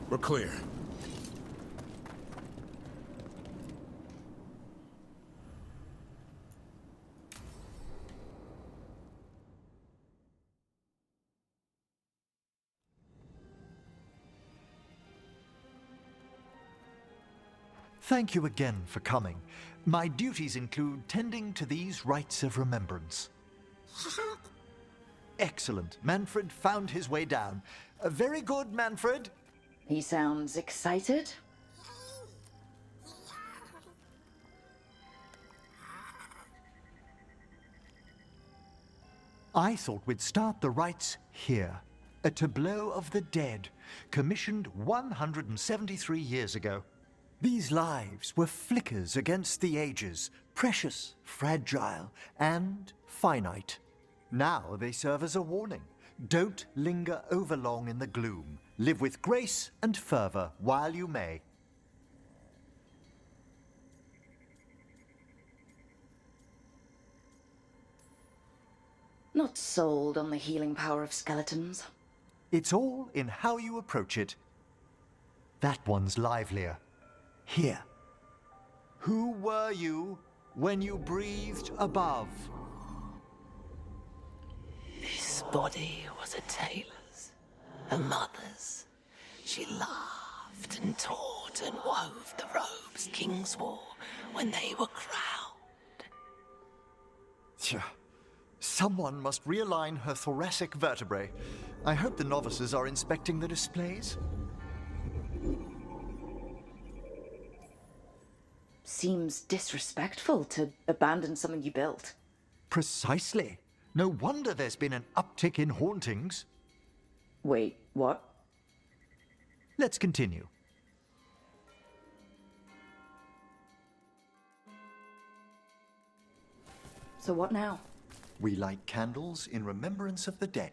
We're clear. Thank you again for coming. My duties include tending to these rites of remembrance. Excellent. Manfred found his way down. Very good, Manfred. He sounds excited. I thought we'd start the rites here. A tableau of the dead, commissioned 173 years ago. These lives were flickers against the ages, precious, fragile, and finite. Now they serve as a warning. Don't linger overlong in the gloom. Live with grace and fervor while you may. Not sold on the healing power of skeletons. It's all in how you approach it. That one's livelier. Here. Who were you when you breathed above? This body was a tailor's, a mother's. She laughed and taught and wove the robes kings wore when they were crowned. Tja. Someone must realign her thoracic vertebrae. I hope the novices are inspecting the displays. Seems disrespectful to abandon something you built. Precisely. No wonder there's been an uptick in hauntings. Wait, what? Let's continue. So what now? We light candles in remembrance of the dead.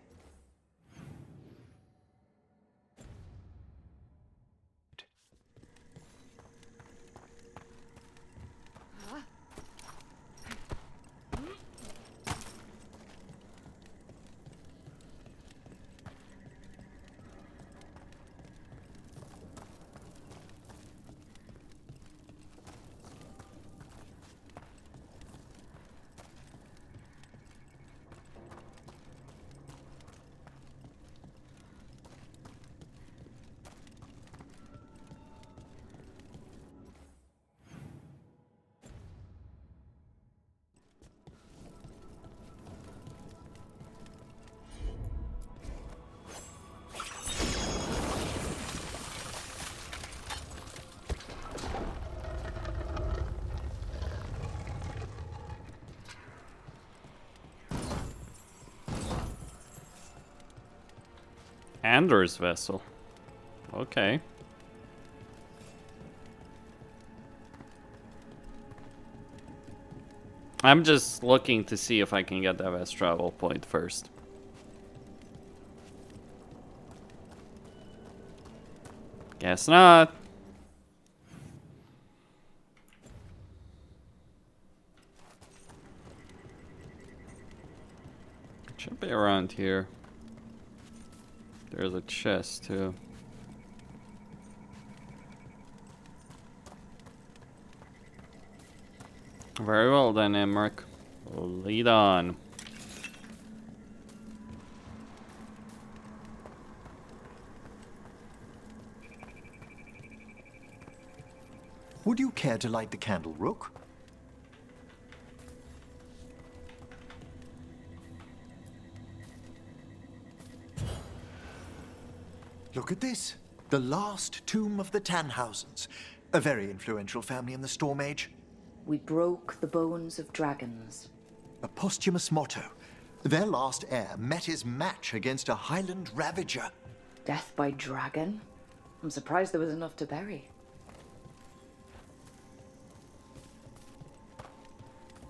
Anders vessel. Okay. I'm just looking to see if I can get that as travel point first. Guess not. Should be around here. There's a chest too. Very well then, Emmrich. Lead on. Would you care to light the candle, Rook? Look at this. The last tomb of the Tannhausens. A very influential family in the Storm Age. We broke the bones of dragons. A posthumous motto. Their last heir met his match against a Highland Ravager. Death by dragon? I'm surprised there was enough to bury.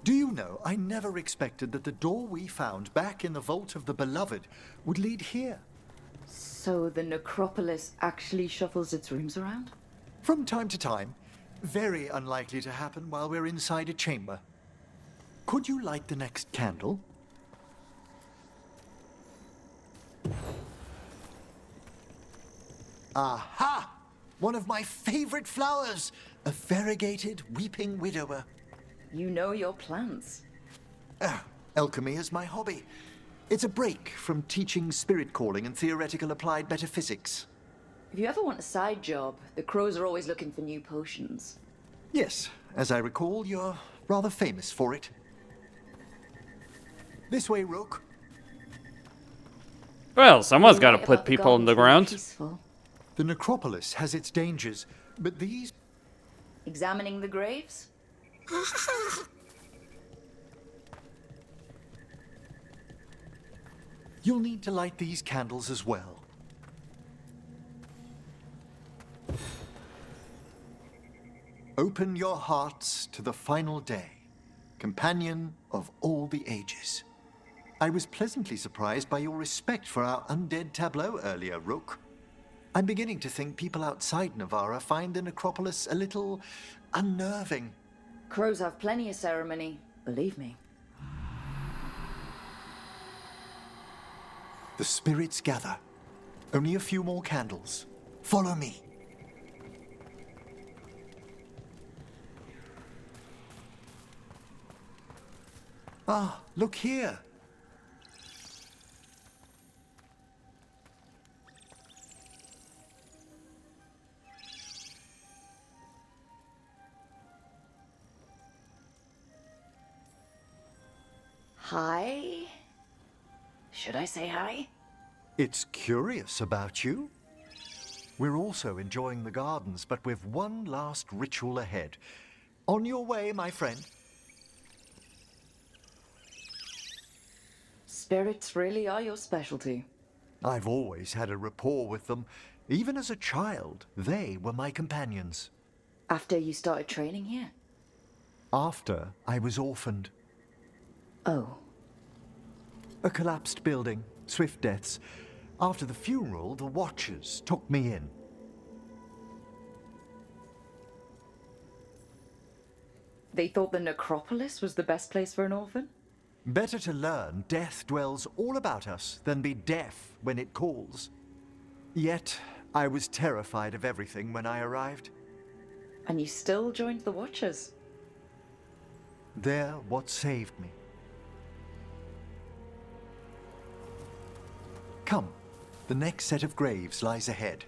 Do you know, I never expected that the door we found back in the Vault of the Beloved would lead here. So the Necropolis actually shuffles its rooms around? From time to time. Very unlikely to happen while we're inside a chamber. Could you light the next candle? Aha! one of my favorite flowers, a variegated weeping widower. You know your plants. Alchemy is my hobby. It's a break from teaching spirit calling and theoretical applied metaphysics. If you ever want a side job, the crows are always looking for new potions. Yes, as I recall, you're rather famous for it. This way, Rook. Well, someone's got to Right put about the people in the gardens ground. being peaceful. The Necropolis has its dangers, but these... Examining the graves? You'll need to light these candles as well. Open your hearts to the final day, companion of all the ages. I was pleasantly surprised by your respect for our undead tableau earlier, Rook. I'm beginning to think people outside Navarra find the Necropolis a little unnerving. Crows have plenty of ceremony, believe me. The spirits gather. Only a few more candles. Follow me. Ah, look here. Hi? Should I say hi? It's curious about you. We're also enjoying the gardens, but we've one last ritual ahead. On your way, my friend. Spirits really are your specialty. I've always had a rapport with them. Even as a child, they were my companions. After you started training here? After I was orphaned. Oh. A collapsed building, swift deaths. After the funeral, the Watchers took me in. They thought the Necropolis was the best place for an orphan? Better to learn death dwells all about us than be deaf when it calls. Yet, I was terrified of everything when I arrived. And you still joined the Watchers? They're what saved me. Come, the next set of graves lies ahead.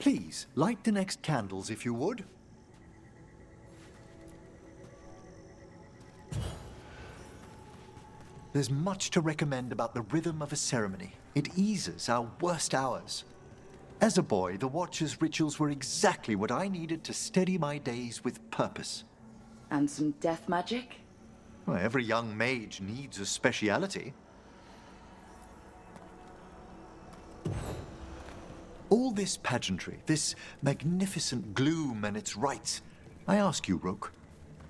Please, light the next candles if you would. There's much to recommend about the rhythm of a ceremony. It eases our worst hours. As a boy, the Watcher's rituals were exactly what I needed to steady my days with purpose. And some death magic? Well, every young mage needs a speciality. All this pageantry, this magnificent gloom and its rites, I ask you, Rook,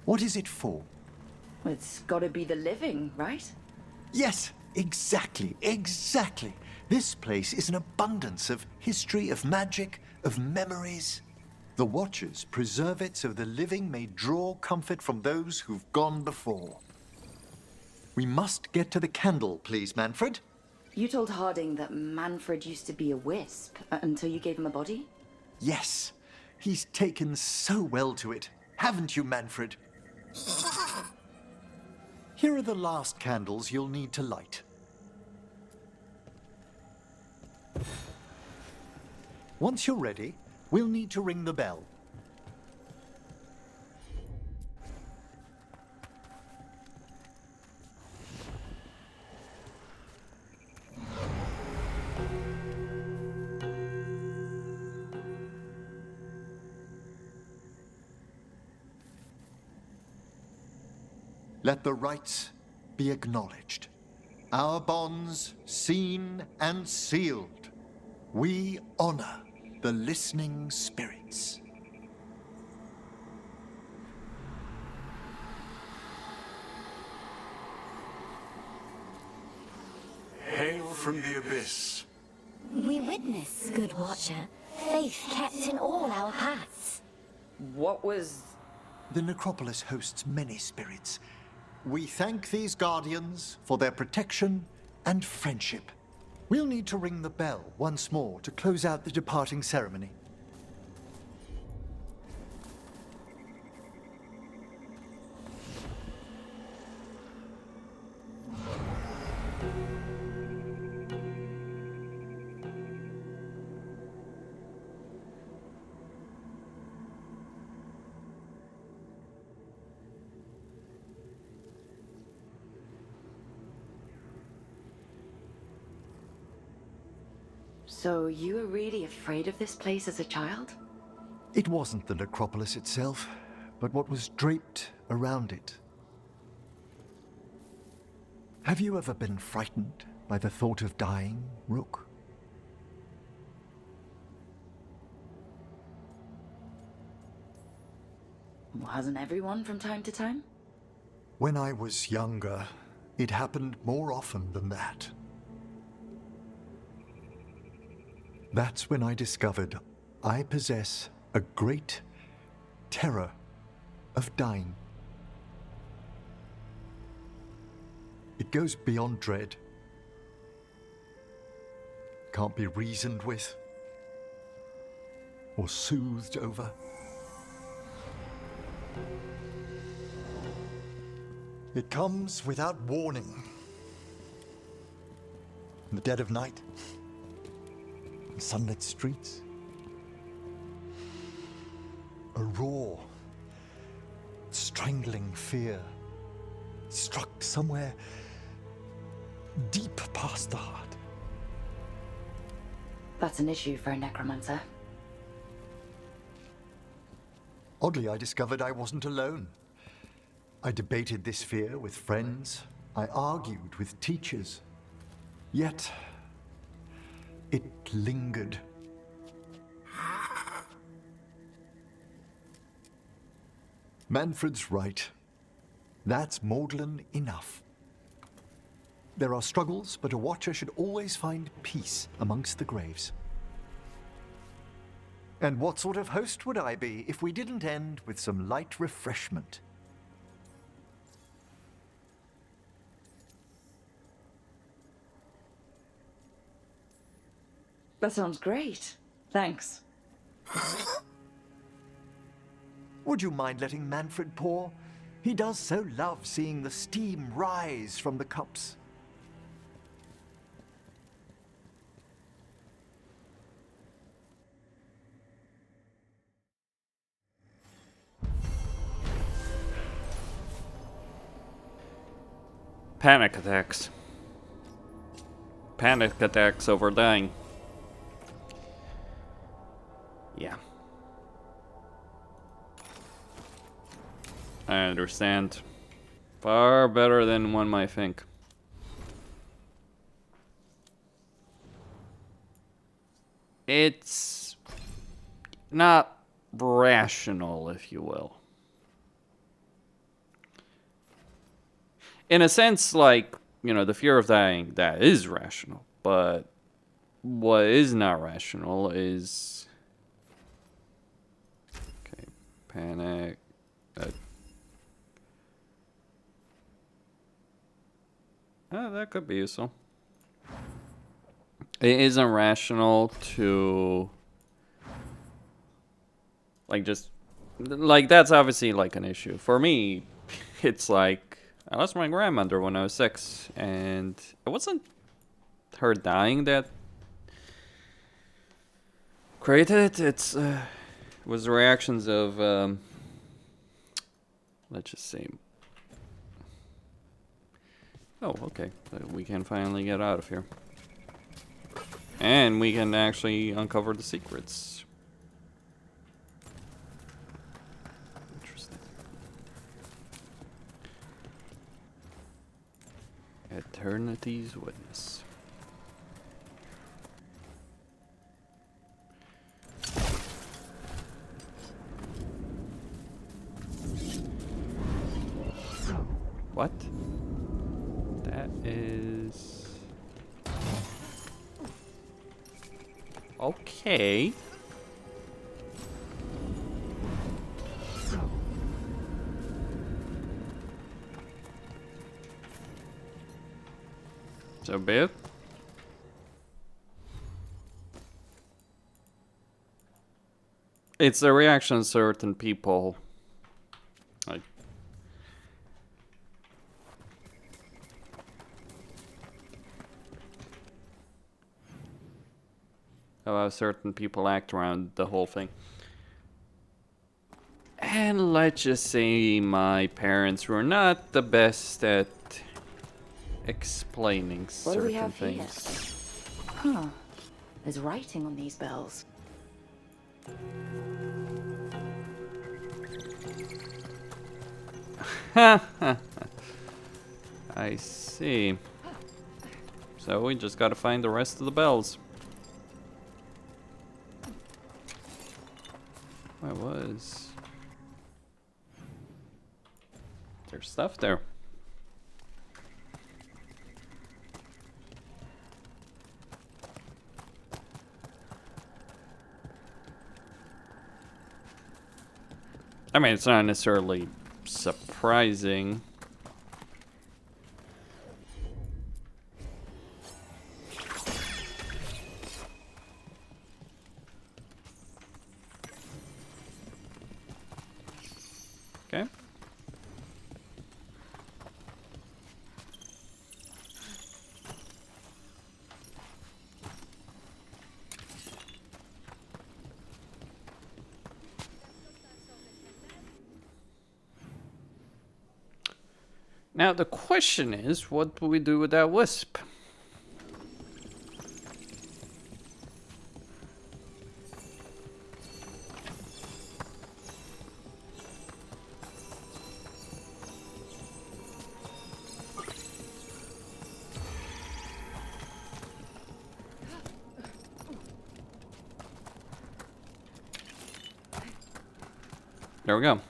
what is it for? Well, it's gotta be the living, right? Yes, exactly, exactly. This place is an abundance of history, of magic, of memories. The Watchers preserve it so the living may draw comfort from those who've gone before. We must get to the candle, please, Manfred. You told Harding that Manfred used to be a wisp until you gave him a body? Yes, he's taken so well to it. Haven't you, Manfred? Here are the last candles you'll need to light. Once you're ready, we'll need to ring the bell. Let the rites be acknowledged. Our bonds seen and sealed. We honor the listening spirits. Hail from the abyss. We witness, good Watcher, faith kept in all our paths. What was... The Necropolis hosts many spirits. we thank these guardians for their protection and friendship. We'll need to ring the bell once more to close out the departing ceremony. So you were really afraid of this place as a child? It wasn't the necropolis itself, but what was draped around it. Have you ever been frightened by the thought of dying, Rook? Well, hasn't everyone from time to time? When I was younger, it happened more often than that. That's when I discovered I possess a great terror of dying. It goes beyond dread. Can't be reasoned with or soothed over. It comes without warning. In the dead of night, in sunlit streets. A raw, strangling fear struck somewhere deep past the heart. That's an issue for a necromancer. Oddly, I discovered I wasn't alone. I debated this fear with friends. I argued with teachers. Yet, it lingered. Manfred's right. That's maudlin enough. There are struggles, but a watcher should always find peace amongst the graves. And what sort of host would I be if we didn't end with some light refreshment? That sounds great. Thanks. Would you mind letting Manfred pour? He does so love seeing the steam rise from the cups. Panic attacks. Panic attacks over dying. Yeah. I understand. Far better than one might think. It's not rational, if you will. In a sense, like, you know, the fear of dying, that is rational. But what is not rational is... Okay, panic. That could be useful. It isn't rational to... Like, just... Like, that's obviously, like, an issue. For me, it's like... I lost my grandmother when I was 6, and it wasn't her dying that created it. It was the reactions of, let's just say... Oh, okay. We can finally get out of here. And we can actually uncover the secrets. Interesting. Eternity's Witness. What? That is... Okay. So be it. It's the reaction of certain people. Like, how certain people act around the whole thing. And let's just say my parents were not the best at explaining What do we certain have here? things. Huh. There's writing on these bells. I see. So we just gotta find the rest of the bells. Where was... There's stuff there. I mean, it's not necessarily surprising. Okay. Now the question is, what do we do with that wisp? There we go.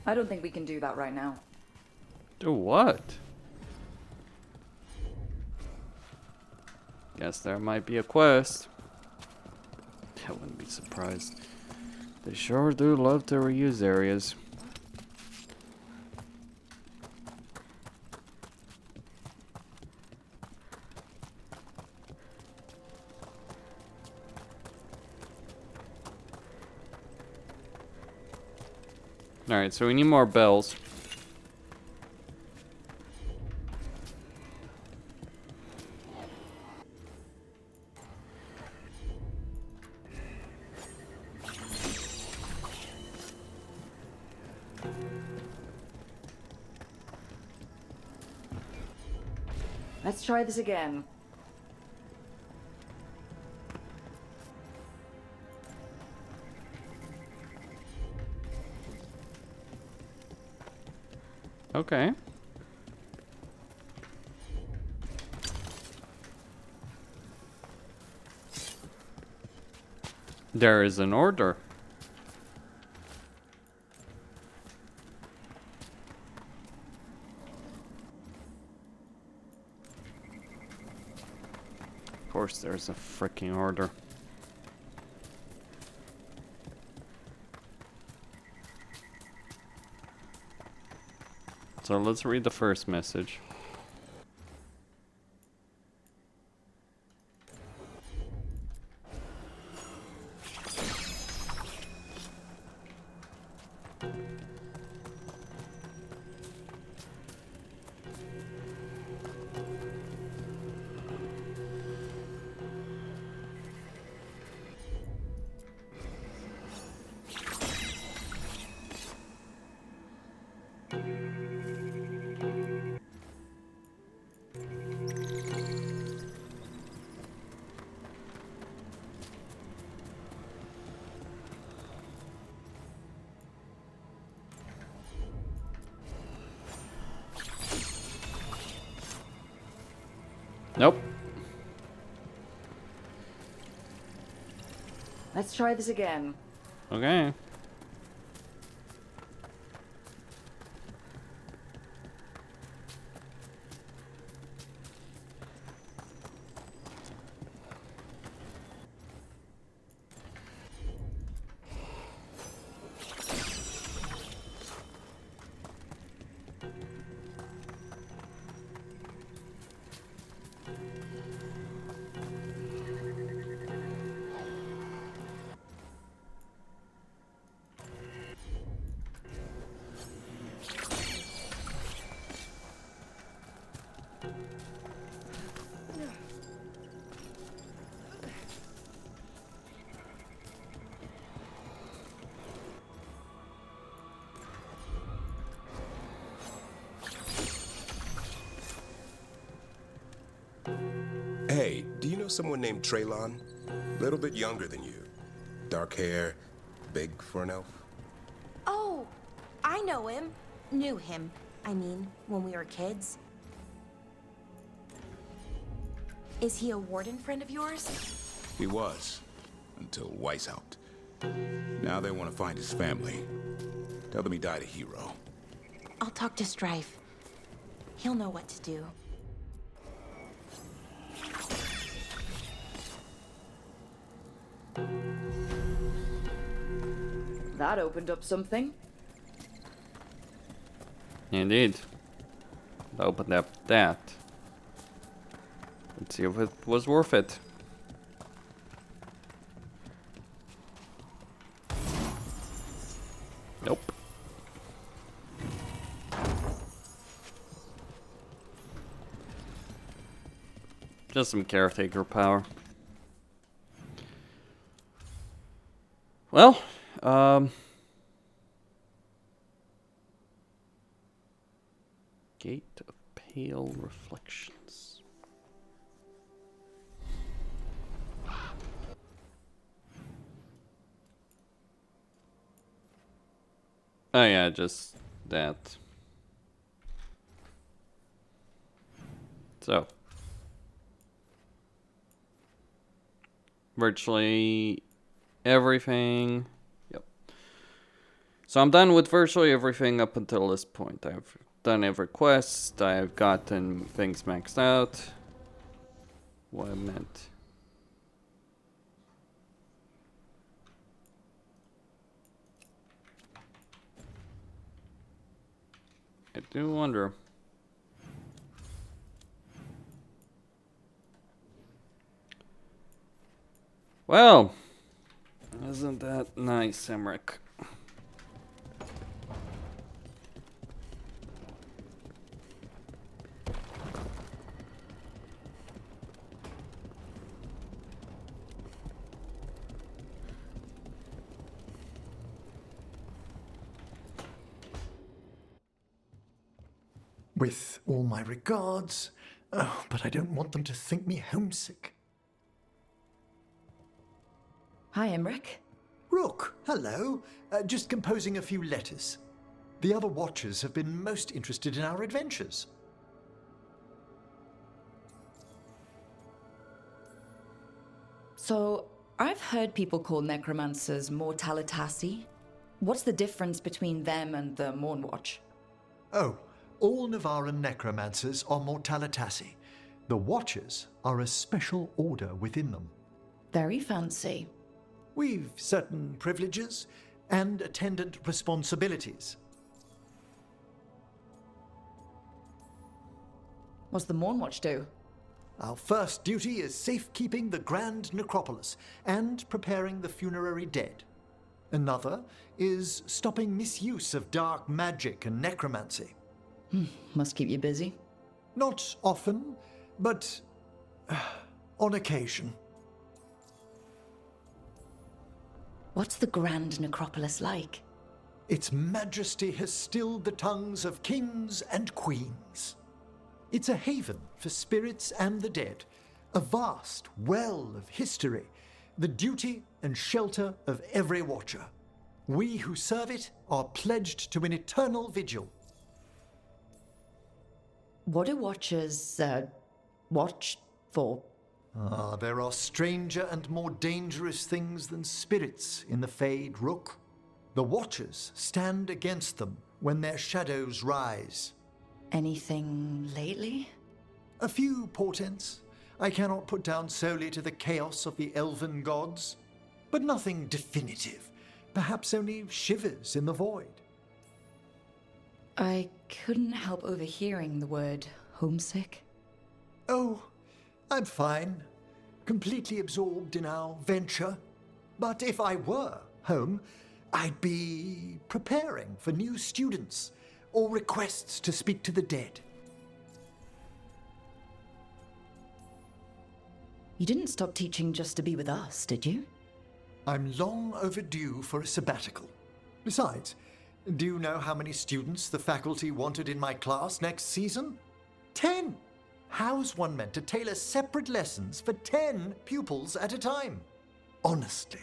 I don't think we can do that right now. Do what? Guess there might be a quest. I wouldn't be surprised. They sure do love to reuse areas. Alright, so we need more bells. Let's try this again. Okay. There is an order. Of course there's a freaking order. So let's read the first message. Nope. Let's try this again. Okay. Hey, do you know someone named Traylon? Little bit younger than you. Dark hair, big for an elf. Oh, I know him. Knew him. I mean, when we were kids. Is he a warden friend of yours? He was, until Weiss helped. Now they want to find his family. Tell them he died a hero. I'll talk to Strife. He'll know what to do. That opened up something. Indeed. Opened up that. Let's see if it was worth it. Nope. Just some caretaker power. Well, Gate of Pale Reflections. Oh yeah, just that. So. Virtually everything. Yep. So I'm done with virtually everything up until this point. I've done every quest. I've gotten things maxed out. What I meant. I do wonder. Well, isn't that nice, Emmrich? With all my regards, but I don't want them to think me homesick. Hi, Emmrich. Rook, hello. Just composing a few letters. The other Watchers have been most interested in our adventures. So, I've heard people call necromancers mortalitasi. What's the difference between them and the Mournwatch? Oh, all Navaran necromancers are mortalitasi. The Watchers are a special order within them. Very fancy. We've certain privileges and attendant responsibilities. What's the Mournwatch do? Our first duty is safekeeping the Grand Necropolis and preparing the funerary dead. Another is stopping misuse of dark magic and necromancy. Must keep you busy. Not often, but on occasion. What's the Grand Necropolis like? Its majesty has stilled the tongues of kings and queens. It's a haven for spirits and the dead, a vast well of history, the duty and shelter of every Watcher. We who serve it are pledged to an eternal vigil. What do Watchers, watch For Ah, there are stranger and more dangerous things than spirits in the Fade, Rook. The Watchers stand against them when their shadows rise. anything lately? A few portents I cannot put down solely to the chaos of the elven gods, but nothing definitive. Perhaps only shivers in the void. I couldn't help overhearing the word homesick. Oh, I'm fine. Completely absorbed in our venture. But if I were home, I'd be preparing for new students or requests to speak to the dead. You didn't stop teaching just to be with us, did you? I'm long overdue for a sabbatical. Besides, do you know how many students the faculty wanted in my class next season? 10! How's one meant to tailor separate lessons for 10 pupils at a time? Honestly.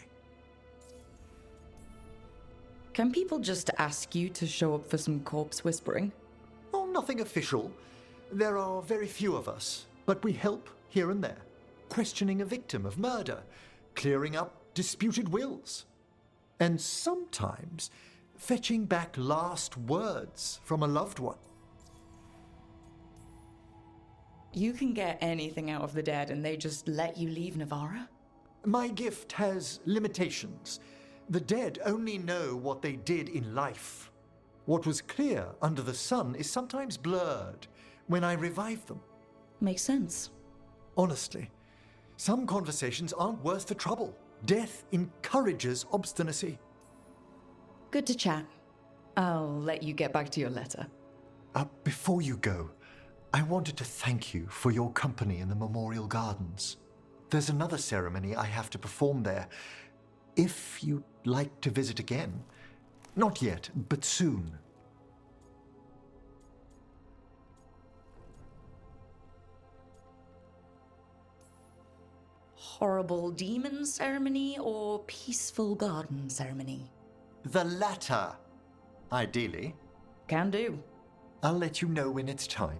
Can people just ask you to show up for some corpse whispering? Oh, nothing official. There are very few of us, but we help here and there. Questioning a victim of murder, clearing up disputed wills, and sometimes fetching back last words from a loved one. You can get anything out of the dead and they just let you leave Navarra? My gift has limitations. The dead only know what they did in life. What was clear under the sun is sometimes blurred when I revive them. Makes sense. Honestly, some conversations aren't worth the trouble. Death encourages obstinacy. Good to chat. I'll let you get back to your letter. Before you go, I wanted to thank you for your company in the Memorial Gardens. There's another ceremony I have to perform there. If you'd like to visit again. Not yet, but soon. Horrible demon ceremony or peaceful garden ceremony? The latter, ideally. Can do. I'll let you know when it's time.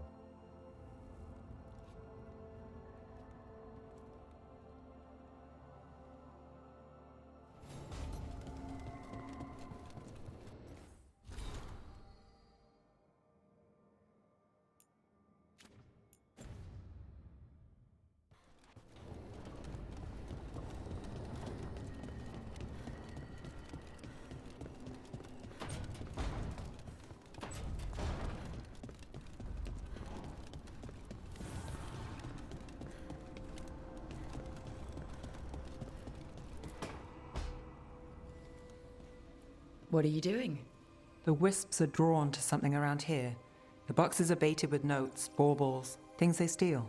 What are you doing? The wisps are drawn to something around here. The boxes are baited with notes, baubles, things they steal.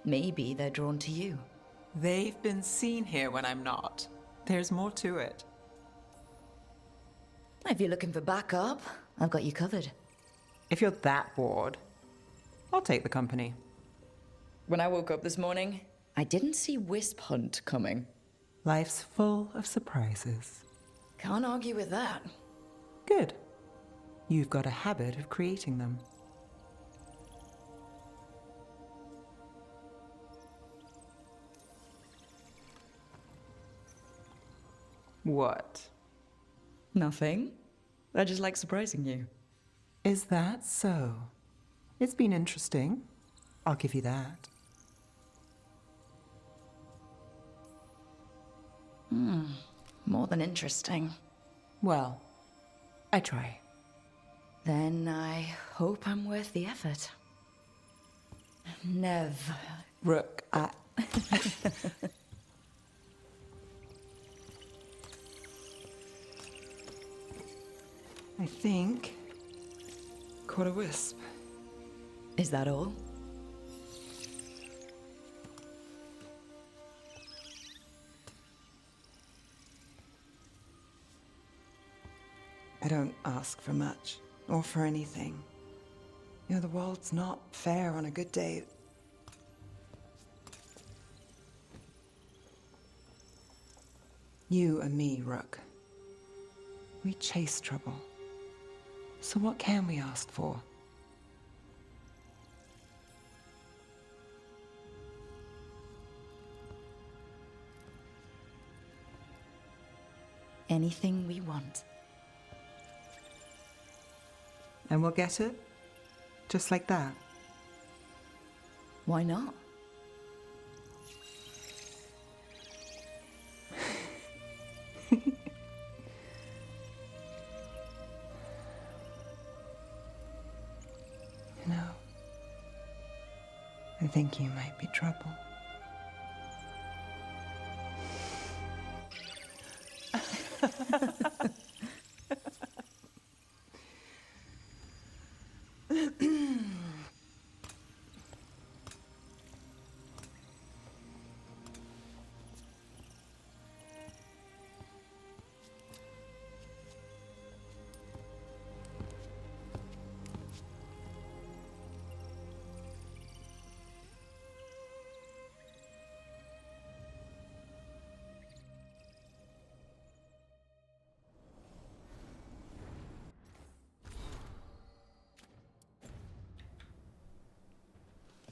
Maybe they're drawn to you. They've been seen here when I'm not. There's more to it. If you're looking for backup, I've got you covered. If you're that bored, I'll take the company. When I woke up this morning, I didn't see Wisp Hunt coming. Life's full of surprises. Can't argue with that. Good. You've got a habit of creating them. What? Nothing. I just like surprising you. Is that so? It's been interesting. I'll give you that. More than interesting. Well, I try. Then I hope I'm worth the effort. Never. Rook, I think... caught a wisp. Is that all? I don't ask for much, or for anything. You know, the world's not fair on a good day. You and me, Rook. We chase trouble. So what can we ask for? anything we want. And we'll get it? Just like that? Why not? No. I think you might be trouble.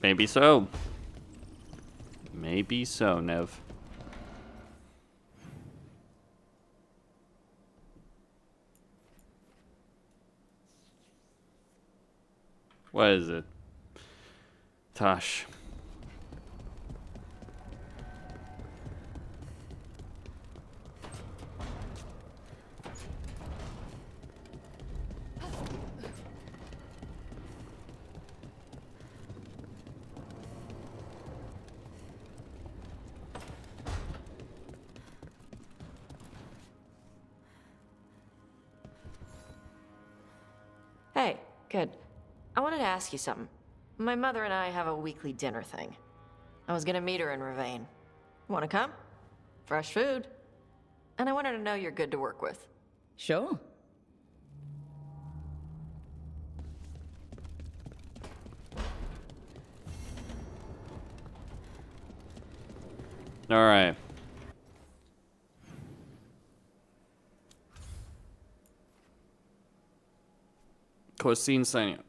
Maybe so. Maybe so, Nev. What is it? Tosh. Hey, good. I wanted to ask you something. My mother and I have a weekly dinner thing. I was gonna meet her in Ravane. Wanna come? Fresh food. And I wanted to know you're good to work with. Sure. All right. Costin signing up.